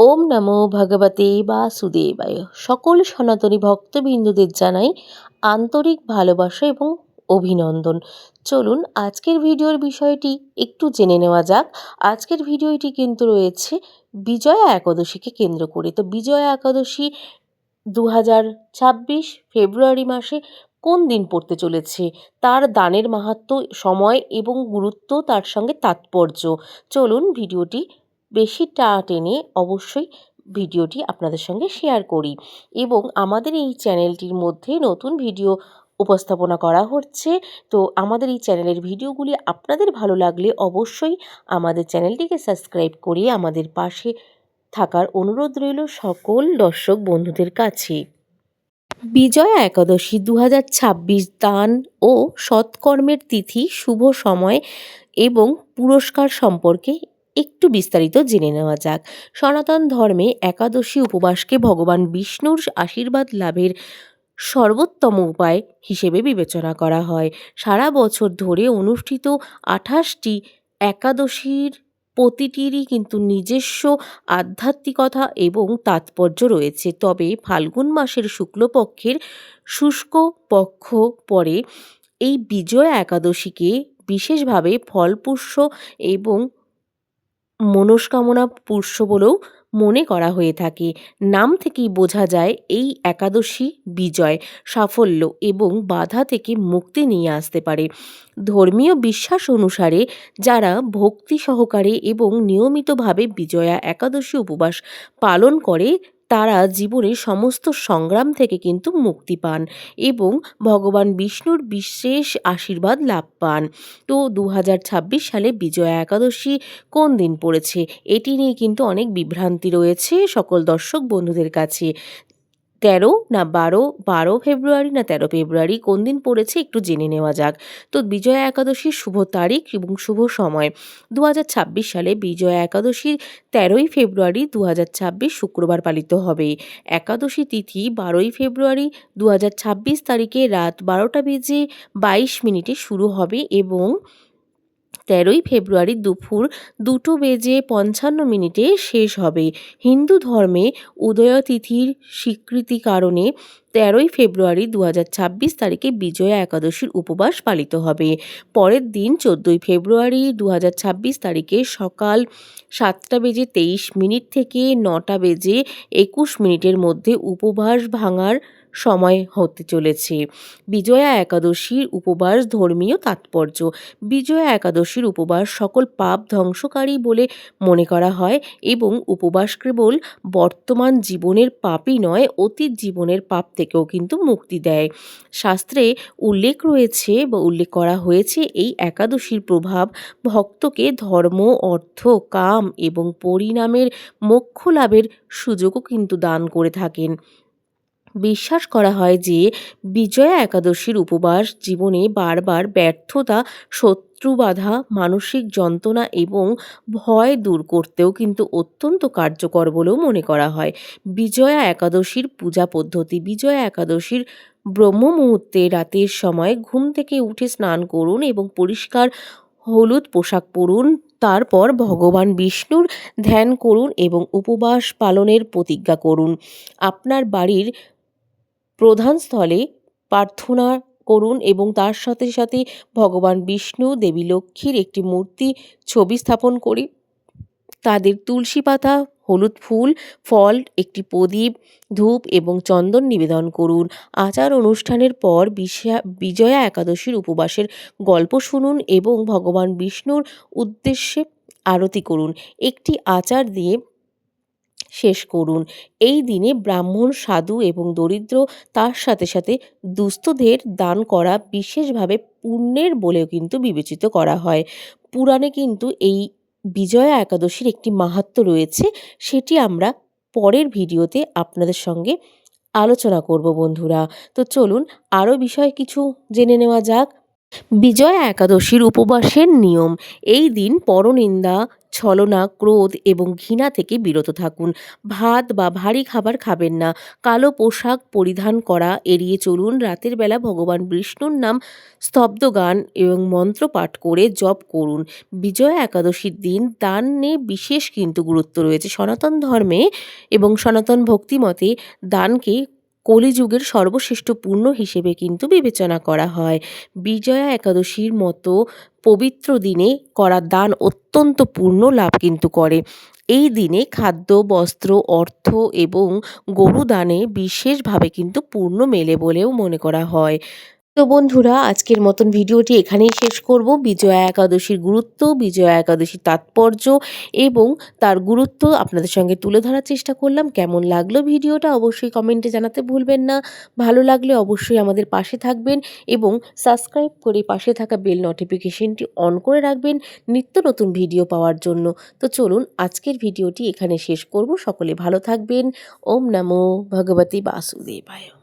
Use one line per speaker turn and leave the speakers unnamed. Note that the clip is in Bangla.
ওম নমো ভগবতে বাসুদেবায়। সকল সনাতনী ভক্তবৃন্দদের জানাই আন্তরিক ভালোবাসা এবং অভিনন্দন। চলুন আজকের ভিডিওর বিষয়টি একটু জেনে নেওয়া যাক। আজকের ভিডিওটি কিন্তু রয়েছে বিজয়া একাদশীকে কেন্দ্র করে। তো বিজয়া একাদশী 2026 ফেব্রুয়ারি মাসে কোন দিন পড়তে চলেছে, তার দানের মাহাত্ম্য, সময় এবং গুরুত্ব, তার সঙ্গে তাৎপর্য। চলুন ভিডিওটি বেশি টেনে অবশ্যই ভিডিওটি আপনাদের সঙ্গে শেয়ার করি এবং আমাদের এই চ্যানেলটির মধ্যে নতুন ভিডিও উপস্থাপনা করা হচ্ছে। তো আমাদের এই চ্যানেলের ভিডিওগুলি আপনাদের ভালো লাগলে অবশ্যই আমাদের চ্যানেলটিকে সাবস্ক্রাইব করে আমাদের পাশে থাকার অনুরোধ রইল সকল দর্শক বন্ধুদের কাছে। বিজয়া একাদশী 2026 দান ও সৎকর্মের তিথি, শুভ সময় এবং পুরস্কার সম্পর্কে একটু বিস্তারিত জেনে নেওয়া যাক। সনাতন ধর্মে একাদশী উপবাসকে ভগবান বিষ্ণুর আশীর্বাদ লাভের সর্বোত্তম উপায় হিসেবে বিবেচনা করা হয়। সারা বছর ধরে অনুষ্ঠিত 28টি একাদশীর প্রতিটিরই কিন্তু নিজস্ব আধ্যাত্মিকতা এবং তাৎপর্য রয়েছে। তবে ফাল্গুন মাসের শুক্লপক্ষের শুষ্ক পক্ষ পরে এই বিজয়া একাদশীকে বিশেষভাবে ফলপুষ্য এবং মনস্কামনা পুষ্য বলেও মনে করা হয়ে থাকে। নাম থেকেই বোঝা যায় এই একাদশী বিজয়, সাফল্য এবং বাধা থেকে মুক্তি নিয়ে আসতে পারে। ধর্মীয় বিশ্বাস অনুসারে যারা ভক্তি সহকারে এবং নিয়মিতভাবে বিজয়া একাদশী উপবাস পালন করে তারা জীবনের সমস্ত সংগ্রাম থেকে কিন্তু মুক্তি পান এবং ভগবান বিষ্ণুর বিশেষ আশীর্বাদ লাভ পান। তো 2026 সালে বিজয়া একাদশী কোন দিন পড়েছে, এটি নিয়ে কিন্তু অনেক বিভ্রান্তি রয়েছে সকল দর্শক বন্ধুদের কাছে। 13 না 12 ফেব্রুয়ারি না 13 ফেব্রুয়ারি কোন দিন পড়েছে একটু জেনে নেওয়া যাক। তো বিজয়া একাদশীর শুভ তারিখ এবং শুভ সময়। 2026 সালে বিজয়া একাদশী 13ই ফেব্রুয়ারি 2026 শুক্রবার পালিত হবে। একাদশী তিথি 12ই ফেব্রুয়ারি 2026 তারিখে রাত 12:22 শুরু হবে এবং 13ই ফেব্রুয়ারি দুপুর 2:55 শেষ হবে। হিন্দু ধর্মে উদয় তিথির স্বীকৃতি কারণে 13ই ফেব্রুয়ারি 2026 তারিখে বিজয়া একাদশীর উপবাস পালিত হবে। পরের দিন 14ই ফেব্রুয়ারি 2026 তারিখে সকাল 7:23 থেকে 9:21 মধ্যে উপবাস ভাঙার সময় হতে চলেছে। বিজয়া একাদশীর উপবাস ধর্মীয় তাৎপর্য। বিজয়া একাদশীর উপবাস সকল পাপ ধ্বংসকারী বলে মনে করা হয় এবং উপবাস কেবল বর্তমান জীবনের পাপই নয়, অতীত জীবনের পাপ থেকেও কিন্তু মুক্তি দেয়। শাস্ত্রে উল্লেখ রয়েছে বা উল্লেখ করা হয়েছে এই একাদশীর প্রভাব ভক্তকে ধর্ম, অর্থ, কাম এবং পরিণামের মোক্ষ লাভের সুযোগও কিন্তু দান করে থাকেন। বিশ্বাস করা হয় যে বিজয়া একাদশীর উপবাস জীবনে বারবার ব্যর্থতা, শত্রুবাধা, মানসিক যন্ত্রণা এবং ভয় দূর করতেও কিন্তু অত্যন্ত কার্যকর বলেও মনে করা হয়। বিজয়া একাদশীর পূজা পদ্ধতি। বিজয়া একাদশীর ব্রহ্ম মুহূর্তে রাতের সময় ঘুম থেকে উঠে স্নান করুন এবং পরিষ্কার হলুদ পোশাক পরুন। তারপর ভগবান বিষ্ণুর ধ্যান করুন এবং উপবাস পালনের প্রতিজ্ঞা করুন। আপনার বাড়ির প্রধান স্থলে প্রার্থনা করুন এবং তার সাথে সাথে ভগবান বিষ্ণু, দেবী লক্ষ্মীর একটি মূর্তি ছবি স্থাপন করে তাদের তুলসী পাতা, হলুদ ফুল, ফল, একটি প্রদীপ, ধূপ এবং চন্দন নিবেদন করুন। আচার অনুষ্ঠানের পর বিজয়া একাদশীর উপবাসের গল্প শুনুন এবং ভগবান বিষ্ণুর উদ্দেশ্যে আরতি করুন। একটি আচার দিয়ে শেষ করুন। এই দিনে ব্রাহ্মণ, সাধু এবং দরিদ্র, তার সাথে সাথে দুস্থদের দান করা বিশেষভাবে পুণ্যের বলেও কিন্তু বিবেচিত করা হয়। পুরাণে কিন্তু এই বিজয়া একাদশীর একটি মাহাত্ম্য রয়েছে, সেটি আমরা পরের ভিডিওতে আপনাদের সঙ্গে আলোচনা করব বন্ধুরা। তো চলুন আরও বিষয় কিছু জেনে নেওয়া যাক। বিজয়া একাদশীর উপবাসের নিয়ম। এই দিন পরনিন্দা, ছলনা, ক্রোধ এবং ঘৃণা থেকে বিরত থাকুন। ভাত বা ভারী খাবার খাবেন না। কালো পোশাক পরিধান করা এড়িয়ে চলুন। রাতের বেলা ভগবান বিষ্ণুর নাম স্তব্ধ গান এবং মন্ত্র পাঠ করে জপ করুন। বিজয়া একাদশীর দিন দানে বিশেষ কিন্তু গুরুত্ব রয়েছে। সনাতন ধর্মে এবং সনাতন ভক্তিমতে দানকে কলিযুগের সর্বশ্রেষ্ঠ পুণ্য হিসেবে কিন্তু বিবেচনা করা হয়। বিজয়া একাদশীর মতো পবিত্র দিনে করা দান অত্যন্ত পুণ্য লাভ কিন্তু করে। এই দিনে খাদ্য, বস্ত্র, অর্থ এবং গরু দানে বিশেষভাবে কিন্তু পুণ্য মেলে বলেও মনে করা হয়। তো বন্ধুরা, আজকের মতন ভিডিওটি এখানেই শেষ করব। বিজয়া একাদশীর গুরুত্ব, বিজয়া একাদশীর তাৎপর্য এবং তার গুরুত্ব আপনাদের সঙ্গে তুলে ধরার চেষ্টা করলাম। কেমন লাগলো ভিডিওটা অবশ্যই কমেন্টে জানাতে ভুলবেন না। ভালো লাগলে অবশ্যই আমাদের পাশে থাকবেন এবং সাবস্ক্রাইব করে পাশে থাকা বেল নোটিফিকেশনটি অন করে রাখবেন নিত্য নতুন ভিডিও পাওয়ার জন্য। তো চলুন আজকের ভিডিওটি এখানে শেষ করব। সকলে ভালো থাকবেন। ওম নমো ভগবতে বাসুদেবায়।